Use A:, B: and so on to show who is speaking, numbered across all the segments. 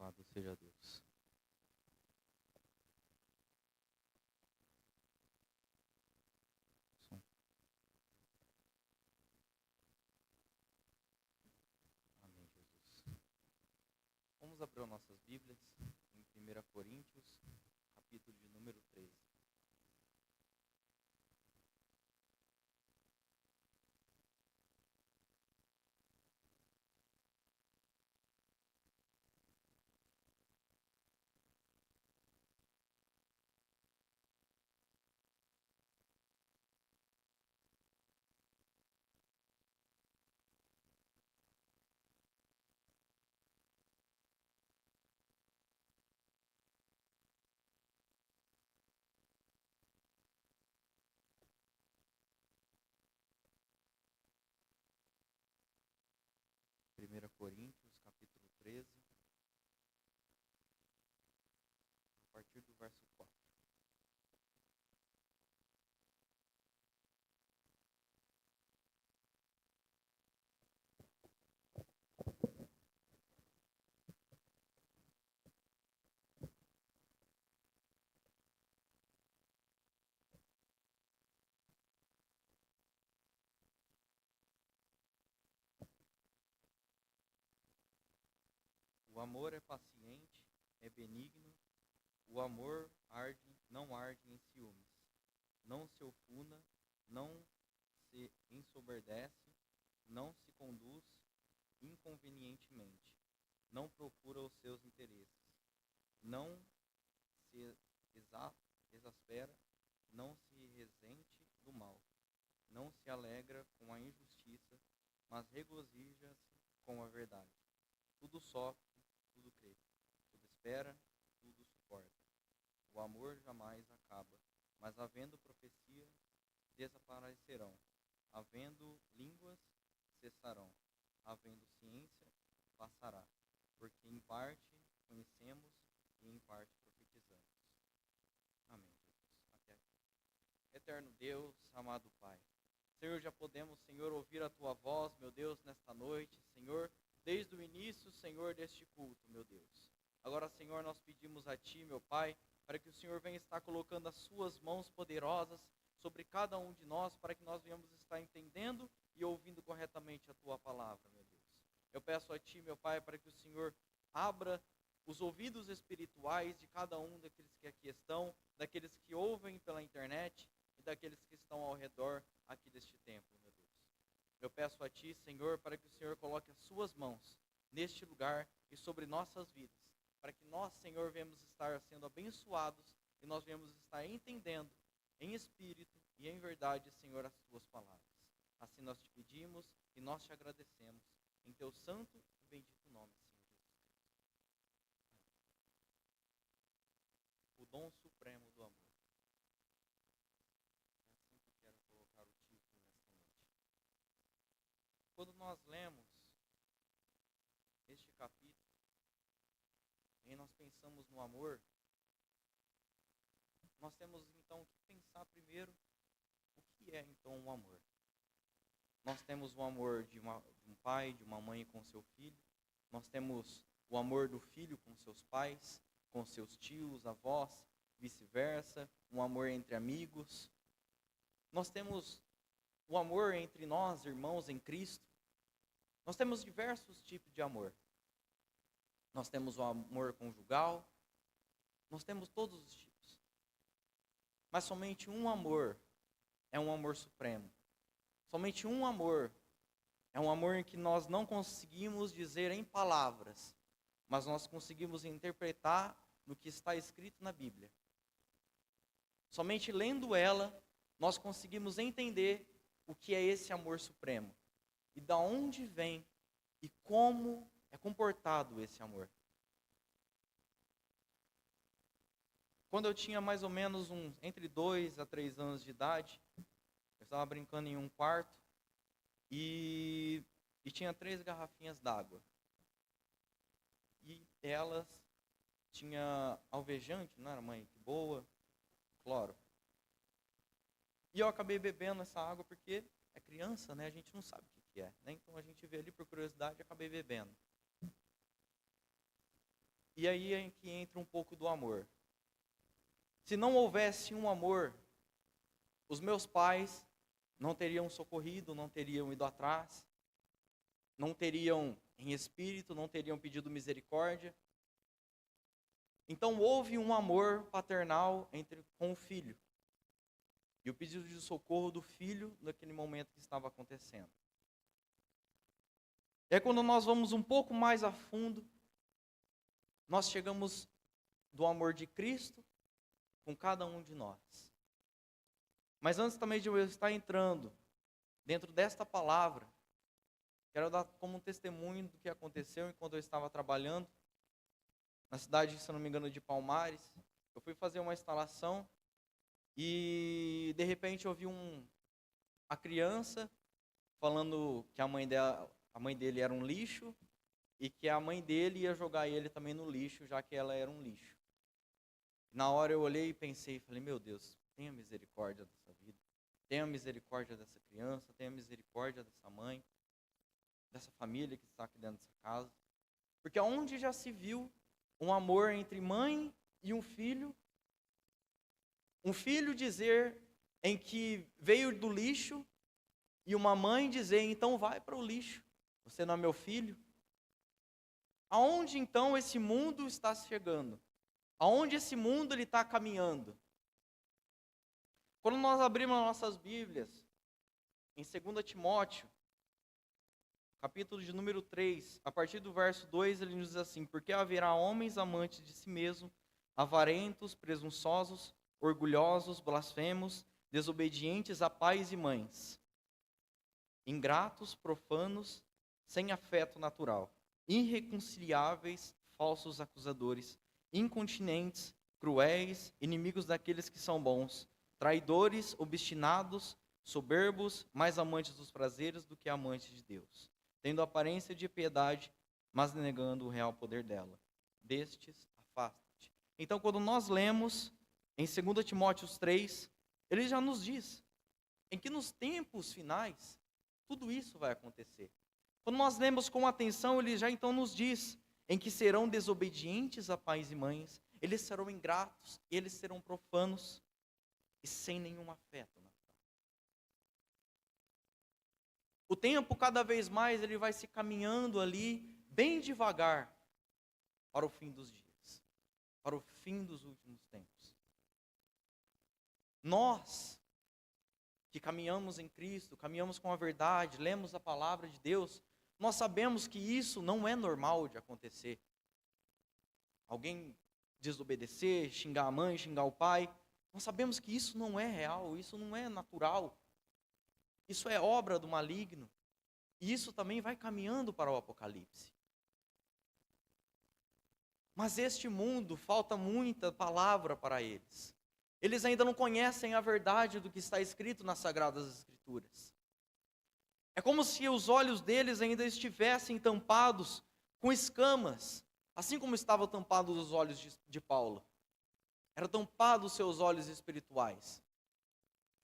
A: Louvado seja Deus. Som. Amém, Jesus. Vamos abrir nossas Bíblias em 1 Coríntios, capítulo de número 13. Primeira Coríntios, capítulo 13, a partir do verso 4. O amor é paciente, é benigno, o amor não arde em ciúmes, não se ofuna, não se ensoberdece, não se conduz inconvenientemente, não procura os seus interesses, não se exaspera, não se resente do mal, não se alegra com a injustiça, mas regozija-se com a verdade. Tudo sofre, tudo crê, tudo espera, tudo suporta. O amor jamais acaba, mas havendo profecia, desaparecerão. Havendo línguas, cessarão. Havendo ciência, passará. Porque em parte conhecemos e em parte profetizamos. Amém, Jesus. Até aqui. Eterno Deus, amado Pai. Senhor, já podemos, Senhor, ouvir a Tua voz, meu Deus, nesta noite, Senhor, desde o início, Senhor, deste culto, meu Deus. Agora, Senhor, nós pedimos a Ti, meu Pai, para que o Senhor venha estar colocando as Suas mãos poderosas sobre cada um de nós, para que nós venhamos estar entendendo e ouvindo corretamente a Tua palavra, meu Deus. Eu peço a Ti, meu Pai, para que o Senhor abra os ouvidos espirituais de cada um daqueles que aqui estão, daqueles que ouvem pela internet e daqueles que estão ao redor aqui deste templo, meu Deus. Eu peço a Ti, Senhor, para que o Senhor coloque as Suas mãos neste lugar e sobre nossas vidas, para que nós, Senhor, venhamos estar sendo abençoados e nós venhamos estar entendendo em espírito e em verdade, Senhor, as Tuas palavras. Assim nós te pedimos e nós te agradecemos em Teu santo e bendito nome, Senhor Jesus Cristo. O dom supremo do amor. É assim que eu quero colocar o título nesta noite. Quando nós lemos este capítulo, e nós pensamos no amor, nós temos então que pensar primeiro o que é então o amor. Nós temos o amor de um pai, de uma mãe com seu filho, nós temos o amor do filho com seus pais, com seus tios, avós, vice-versa, um amor entre amigos. Nós temos o amor entre nós, irmãos em Cristo. Nós temos diversos tipos de amor. Nós temos o amor conjugal, nós temos todos os tipos. Mas somente um amor é um amor supremo. Somente um amor é um amor em que nós não conseguimos dizer em palavras, mas nós conseguimos interpretar no que está escrito na Bíblia. Somente lendo ela, nós conseguimos entender o que é esse amor supremo. E da onde vem e como é comportado esse amor. Quando eu tinha mais ou menos entre 2 a 3 anos de idade, eu estava brincando em um quarto e tinha 3 garrafinhas d'água. E elas tinha alvejante, não era, mãe? Que boa, cloro. E eu acabei bebendo essa água porque é criança, né? A gente não sabe o que é, né? Então a gente vê ali por curiosidade e acabei bebendo. E aí é que entra um pouco do amor. Se não houvesse um amor, os meus pais não teriam socorrido, não teriam ido atrás, não teriam em espírito, não teriam pedido misericórdia. Então houve um amor paternal com o filho. E o pedido de socorro do filho naquele momento que estava acontecendo. É quando nós vamos um pouco mais a fundo, nós chegamos do amor de Cristo com cada um de nós. Mas antes também de eu estar entrando dentro desta palavra, quero dar como um testemunho do que aconteceu enquanto eu estava trabalhando na cidade, se não me engano, de Palmares. Eu fui fazer uma instalação e de repente eu vi a criança falando que a mãe dele era um lixo e que a mãe dele ia jogar ele também no lixo, já que ela era um lixo. Na hora eu olhei e pensei, falei, meu Deus, tenha misericórdia dessa vida, tenha misericórdia dessa criança, tenha misericórdia dessa mãe, dessa família que está aqui dentro dessa casa. Porque onde já se viu um amor entre mãe e um filho dizer em que veio do lixo e uma mãe dizer, então vai para o lixo, você não é meu filho? Aonde então esse mundo está chegando? Aonde esse mundo ele está caminhando? Quando nós abrimos nossas Bíblias, em 2 Timóteo, capítulo de número 3, a partir do verso 2, ele nos diz assim, porque haverá homens amantes de si mesmos, avarentos, presunçosos, orgulhosos, blasfemos, desobedientes a pais e mães, ingratos, profanos, sem afeto natural, irreconciliáveis, falsos acusadores, incontinentes, cruéis, inimigos daqueles que são bons, traidores, obstinados, soberbos, mais amantes dos prazeres do que amantes de Deus, tendo aparência de piedade, mas negando o real poder dela. Destes, afasta-te. Então, quando nós lemos em 2 Timóteo 3, ele já nos diz em que nos tempos finais, tudo isso vai acontecer. Quando nós lemos com atenção, ele já então nos diz em que serão desobedientes a pais e mães, eles serão ingratos, eles serão profanos e sem nenhum afeto natural. O tempo, cada vez mais, ele vai se caminhando ali, bem devagar, para o fim dos dias, para o fim dos últimos tempos. Nós, que caminhamos em Cristo, caminhamos com a verdade, lemos a palavra de Deus, nós sabemos que isso não é normal de acontecer. Alguém desobedecer, xingar a mãe, xingar o pai, nós sabemos que isso não é real, isso não é natural. Isso é obra do maligno. E isso também vai caminhando para o Apocalipse. Mas este mundo, falta muita palavra para eles. Eles ainda não conhecem a verdade do que está escrito nas Sagradas Escrituras. É como se os olhos deles ainda estivessem tampados com escamas, assim como estavam tampados os olhos de Paulo. Eram tampados os seus olhos espirituais.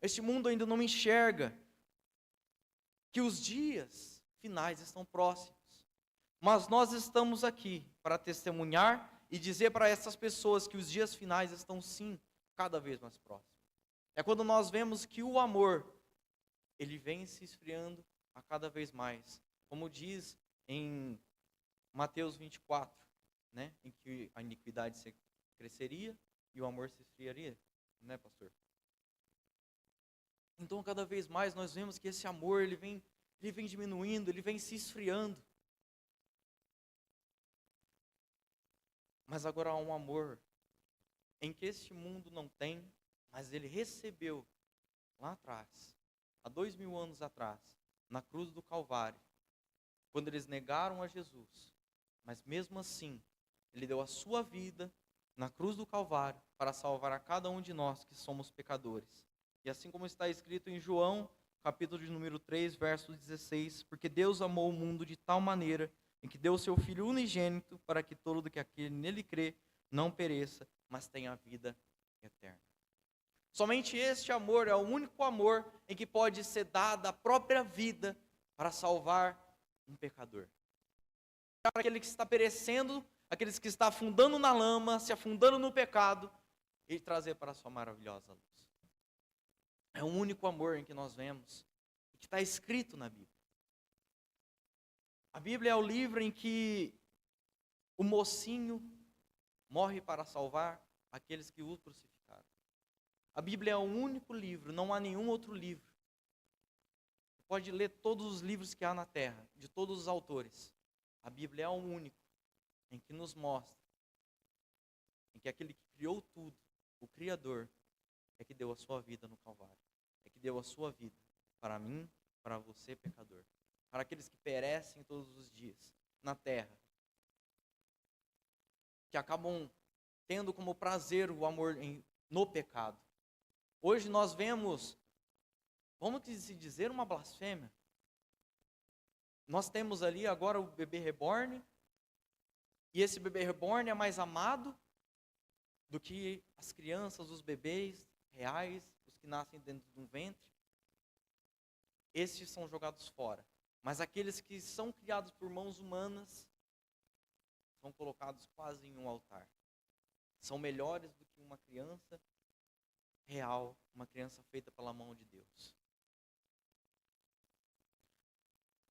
A: Este mundo ainda não enxerga que os dias finais estão próximos. Mas nós estamos aqui para testemunhar e dizer para essas pessoas que os dias finais estão sim, cada vez mais próximos. É quando nós vemos que o amor, ele vem se esfriando a cada vez mais. Como diz em Mateus 24, né, em que a iniquidade cresceria e o amor se esfriaria, né, pastor? Então, cada vez mais nós vemos que esse amor, ele vem diminuindo, ele vem se esfriando. Mas agora há um amor em que este mundo não tem, mas ele recebeu lá atrás, há 2000 anos atrás, na cruz do Calvário, quando eles negaram a Jesus. Mas mesmo assim, ele deu a sua vida na cruz do Calvário para salvar a cada um de nós que somos pecadores. E assim como está escrito em João, capítulo de número 3, verso 16, porque Deus amou o mundo de tal maneira em que deu o seu Filho unigênito para que todo que aquele nele crê não pereça, mas tenha a vida eterna. Somente este amor é o único amor em que pode ser dada a própria vida para salvar um pecador. Para aquele que está perecendo, aqueles que estão afundando na lama, se afundando no pecado, e trazer para a sua maravilhosa luz. É o único amor em que nós vemos, que está escrito na Bíblia. A Bíblia é o livro em que o mocinho morre para salvar aqueles que o crucificaram. A Bíblia é o único livro, não há nenhum outro livro. Você pode ler todos os livros que há na terra, de todos os autores. A Bíblia é o único em que nos mostra, em que aquele que criou tudo, o Criador, é que deu a sua vida no Calvário. É que deu a sua vida para mim, para você, pecador. Para aqueles que perecem todos os dias na terra. Que acabam tendo como prazer o amor no pecado. Hoje nós vemos, vamos se dizer, uma blasfêmia. Nós temos ali agora o bebê reborn, e esse bebê reborn é mais amado do que as crianças, os bebês reais, os que nascem dentro de um ventre. Estes são jogados fora. Mas aqueles que são criados por mãos humanas são colocados quase em um altar. São melhores do que uma criança real, uma criança feita pela mão de Deus.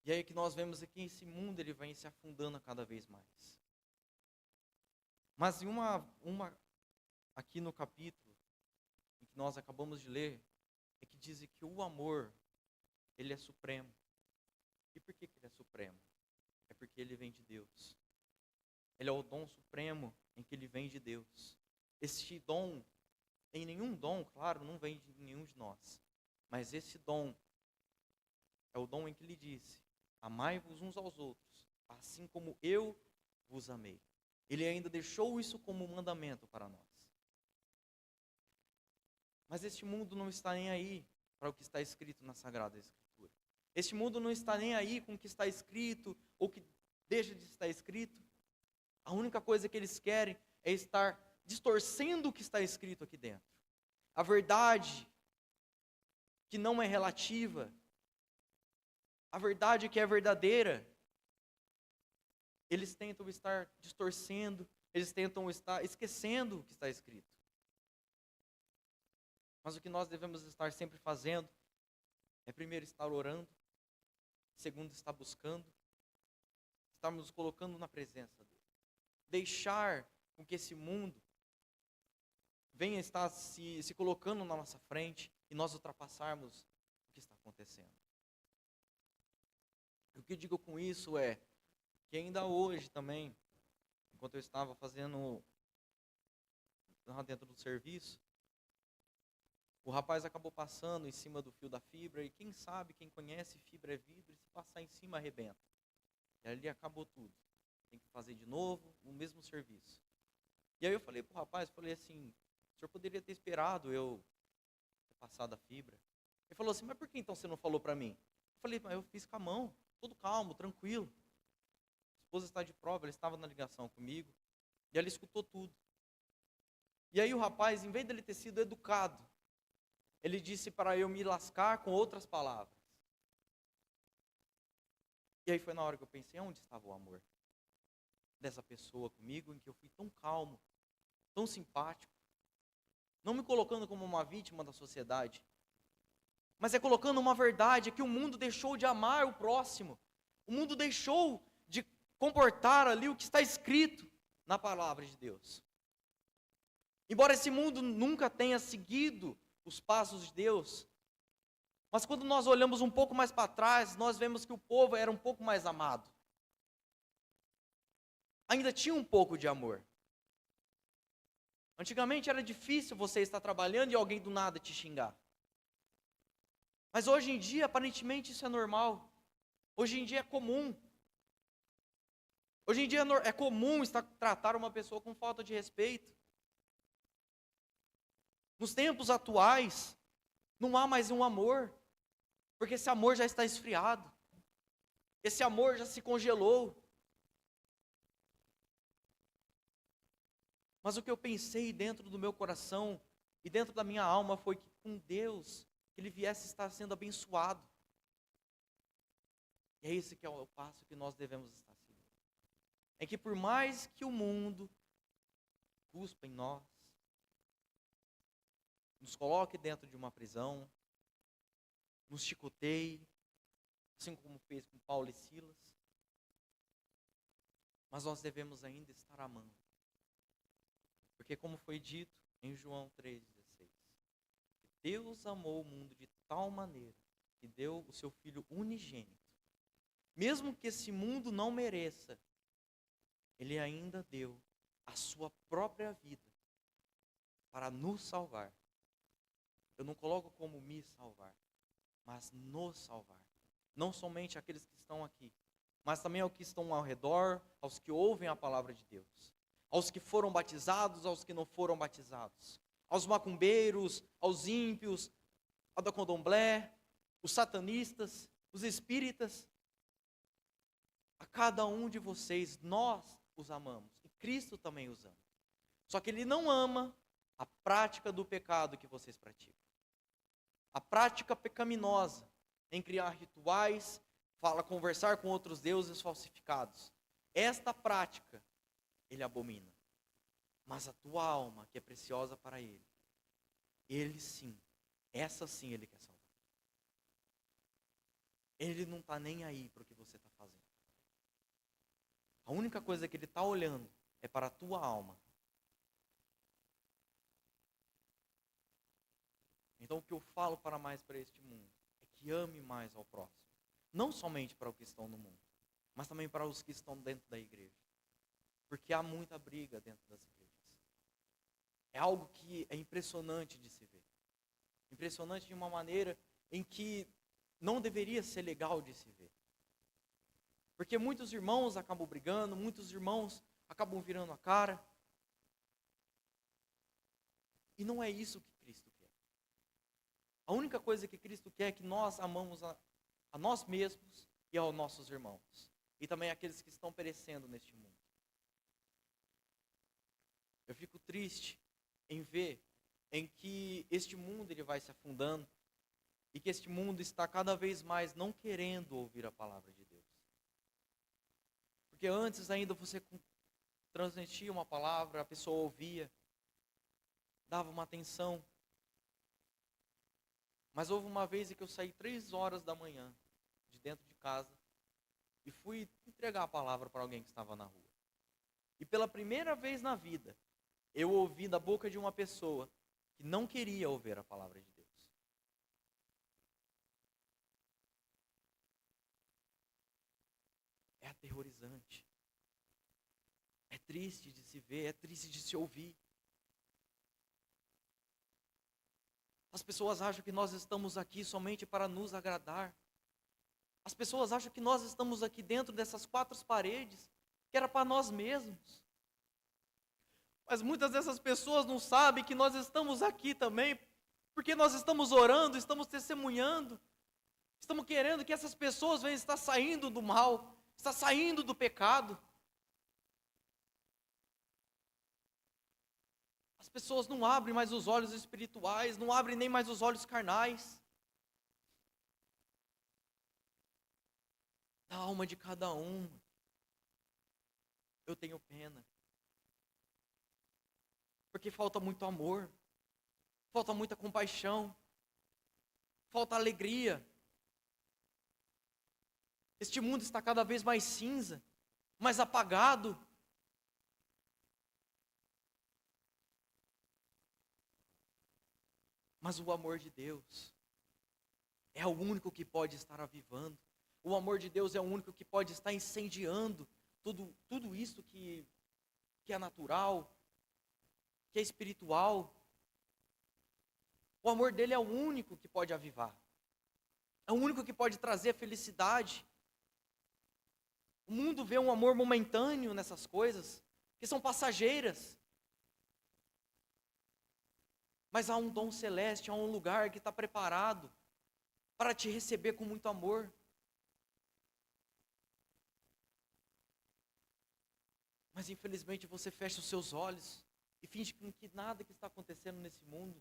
A: E aí que nós vemos aqui, esse mundo ele vem se afundando cada vez mais. Mas em aqui no capítulo em que nós acabamos de ler, é que diz que o amor, ele é supremo. E por que ele é supremo? É porque ele vem de Deus. Ele é o dom supremo em que ele vem de Deus. Este dom, em nenhum dom, claro, não vem de nenhum de nós. Mas esse dom é o dom em que ele disse: amai-vos uns aos outros, assim como eu vos amei. Ele ainda deixou isso como mandamento para nós. Mas este mundo não está nem aí para o que está escrito na Sagrada Escritura. Este mundo não está nem aí com o que está escrito ou que deixa de estar escrito. A única coisa que eles querem é estar distorcendo o que está escrito aqui dentro. A verdade que não é relativa, a verdade que é verdadeira, eles tentam estar distorcendo, eles tentam estar esquecendo o que está escrito. Mas o que nós devemos estar sempre fazendo é primeiro estar orando, segundo estar buscando, estarmos nos colocando na presença dele. Deixar com que esse mundo venha estar se colocando na nossa frente e nós ultrapassarmos o que está acontecendo. O que eu digo com isso é que ainda hoje também, enquanto eu estava fazendo lá dentro do serviço, o rapaz acabou passando em cima do fio da fibra, e quem sabe, quem conhece, fibra é vidro, e se passar em cima arrebenta. E ali acabou tudo. Tem que fazer de novo o mesmo serviço. E aí eu falei para o rapaz, assim, o senhor poderia ter esperado eu ter passado a fibra. Ele falou assim, mas por que então você não falou para mim? Eu falei, mas eu fiz com a mão, todo calmo, tranquilo. A esposa está de prova, ela estava na ligação comigo, e ela escutou tudo. E aí o rapaz, em vez dele ter sido educado, ele disse para eu me lascar com outras palavras. E aí foi na hora que eu pensei, onde estava o amor dessa pessoa comigo, em que eu fui tão calmo, tão simpático, não me colocando como uma vítima da sociedade, mas é colocando uma verdade, é que o mundo deixou de amar o próximo, o mundo deixou de comportar ali o que está escrito na palavra de Deus. Embora esse mundo nunca tenha seguido os passos de Deus, mas quando nós olhamos um pouco mais para trás, nós vemos que o povo era um pouco mais amado. Ainda tinha um pouco de amor. Antigamente era difícil você estar trabalhando e alguém do nada te xingar. Mas hoje em dia, aparentemente, isso é normal. Hoje em dia é comum. Hoje em dia é comum tratar uma pessoa com falta de respeito. Nos tempos atuais, não há mais um amor, porque esse amor já está esfriado. Esse amor já se congelou. Mas o que eu pensei dentro do meu coração e dentro da minha alma foi que com Deus, que ele viesse estar sendo abençoado. E é esse que é o passo que nós devemos estar seguindo. em que por mais que o mundo cuspa em nós, nos coloque dentro de uma prisão, nos chicoteie, assim como fez com Paulo e Silas, mas nós devemos ainda estar amando. Porque como foi dito em João 3,16, Deus amou o mundo de tal maneira que deu o seu Filho unigênito. Mesmo que esse mundo não mereça, Ele ainda deu a sua própria vida para nos salvar. Eu não coloco como me salvar, mas nos salvar. Não somente aqueles que estão aqui, mas também aos que estão ao redor, aos que ouvem a palavra de Deus, aos que foram batizados, aos que não foram batizados, aos macumbeiros, aos ímpios, ao da candomblé, os satanistas, os espíritas. A cada um de vocês, nós os amamos, e Cristo também os ama. Só que Ele não ama a prática do pecado que vocês praticam. A prática pecaminosa em criar rituais, conversar com outros deuses falsificados. Esta prática Ele abomina. Mas a tua alma, que é preciosa para Ele, Ele sim, essa sim Ele quer salvar. Ele não está nem aí para o que você está fazendo. A única coisa que Ele está olhando é para a tua alma. Então o que eu falo para este mundo é que ame mais ao próximo. Não somente para os que estão no mundo, mas também para os que estão dentro da igreja. Porque há muita briga dentro das igrejas. É algo que é impressionante de se ver. Impressionante de uma maneira em que não deveria ser legal de se ver. Porque muitos irmãos acabam brigando, muitos irmãos acabam virando a cara. E não é isso que Cristo quer. A única coisa que Cristo quer é que nós amamos a nós mesmos e aos nossos irmãos. E também aqueles que estão perecendo neste mundo. Eu fico triste em ver em que este mundo ele vai se afundando e que este mundo está cada vez mais não querendo ouvir a palavra de Deus. Porque antes ainda você transmitia uma palavra, a pessoa ouvia, dava uma atenção. Mas houve uma vez em que eu saí 3 horas da manhã de dentro de casa e fui entregar a palavra para alguém que estava na rua. E pela primeira vez na vida, eu ouvi da boca de uma pessoa que não queria ouvir a palavra de Deus. É aterrorizante. É triste de se ver, é triste de se ouvir. As pessoas acham que nós estamos aqui somente para nos agradar. As pessoas acham que nós estamos aqui dentro dessas 4 paredes, que era para nós mesmos. Mas muitas dessas pessoas não sabem que nós estamos aqui também, porque nós estamos orando, estamos testemunhando, estamos querendo que essas pessoas venham estar saindo do mal, estar saindo do pecado. As pessoas não abrem mais os olhos espirituais, não abrem nem mais os olhos carnais. Da alma de cada um, eu tenho pena. Porque falta muito amor, falta muita compaixão, falta alegria. Este mundo está cada vez mais cinza, mais apagado. Mas o amor de Deus é o único que pode estar avivando. O amor de Deus é o único que pode estar incendiando tudo isso que é natural, que é espiritual. O amor dele é o único que pode avivar. É o único que pode trazer a felicidade. O mundo vê um amor momentâneo nessas coisas, que são passageiras. Mas há um dom celeste, há um lugar que está preparado para te receber com muito amor. Mas infelizmente você fecha os seus olhos e finge que nada que está acontecendo nesse mundo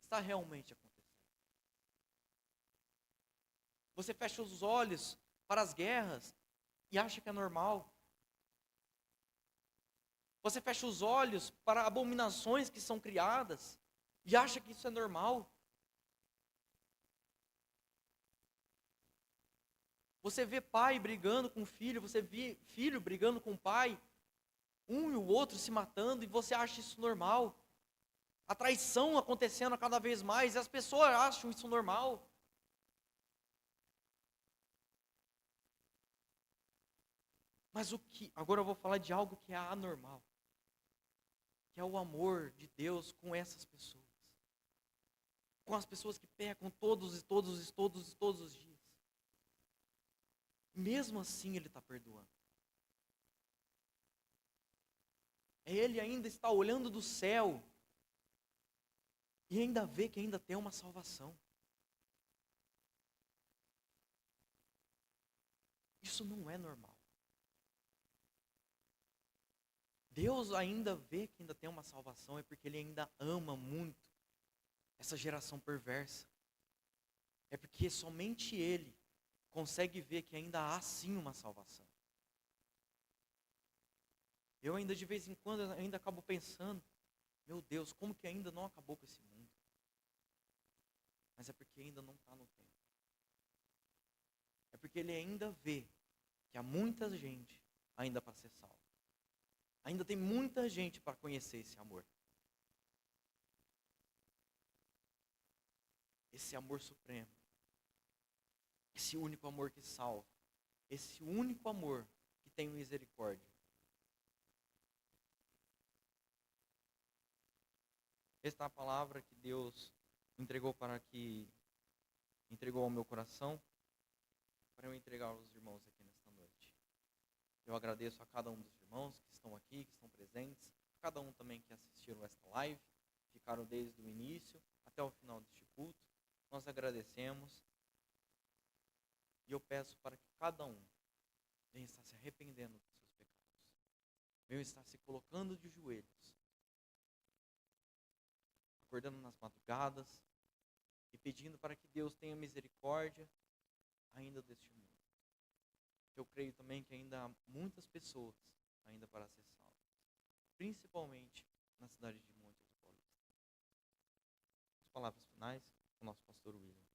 A: está realmente acontecendo. Você fecha os olhos para as guerras e acha que é normal.
B: Você fecha os olhos para abominações que são criadas e acha que isso é normal. Você vê pai brigando com filho, você vê filho brigando com pai, um e o outro se matando, e você acha isso normal. A traição acontecendo cada vez mais, e as pessoas acham isso normal. Mas agora eu vou falar de algo que é anormal, que é o amor de Deus com essas pessoas. Com as pessoas que pecam todos os dias. Mesmo assim Ele está perdoando. Ele ainda está olhando do céu e ainda vê que ainda tem uma salvação. Isso não é normal. Deus ainda vê que ainda tem uma salvação, é porque Ele ainda ama muito essa geração perversa. É porque somente Ele consegue ver que ainda há sim uma salvação. Eu ainda de vez em quando ainda acabo pensando, meu Deus, como que ainda não acabou com esse mundo? Mas é porque ainda não está no tempo. É porque Ele ainda vê que há muita gente ainda para ser salva. Ainda tem muita gente para conhecer esse amor. Esse amor supremo. Esse único amor que salva. Esse único amor que tem misericórdia. Esta é a palavra que Deus entregou entregou ao meu coração para eu entregar aos irmãos aqui nesta noite. Eu agradeço a cada um dos irmãos que estão aqui, que estão presentes, a cada um também que assistiram esta live, ficaram desde o início até o final deste culto. Nós agradecemos e eu peço para que cada um venha estar se arrependendo dos seus pecados, venha estar se colocando de joelhos, acordando nas madrugadas e pedindo para que Deus tenha misericórdia ainda deste mundo. Eu creio também que ainda há muitas pessoas ainda para ser salvas, principalmente na cidade de Montes do Paulista. As palavras finais, o nosso pastor William.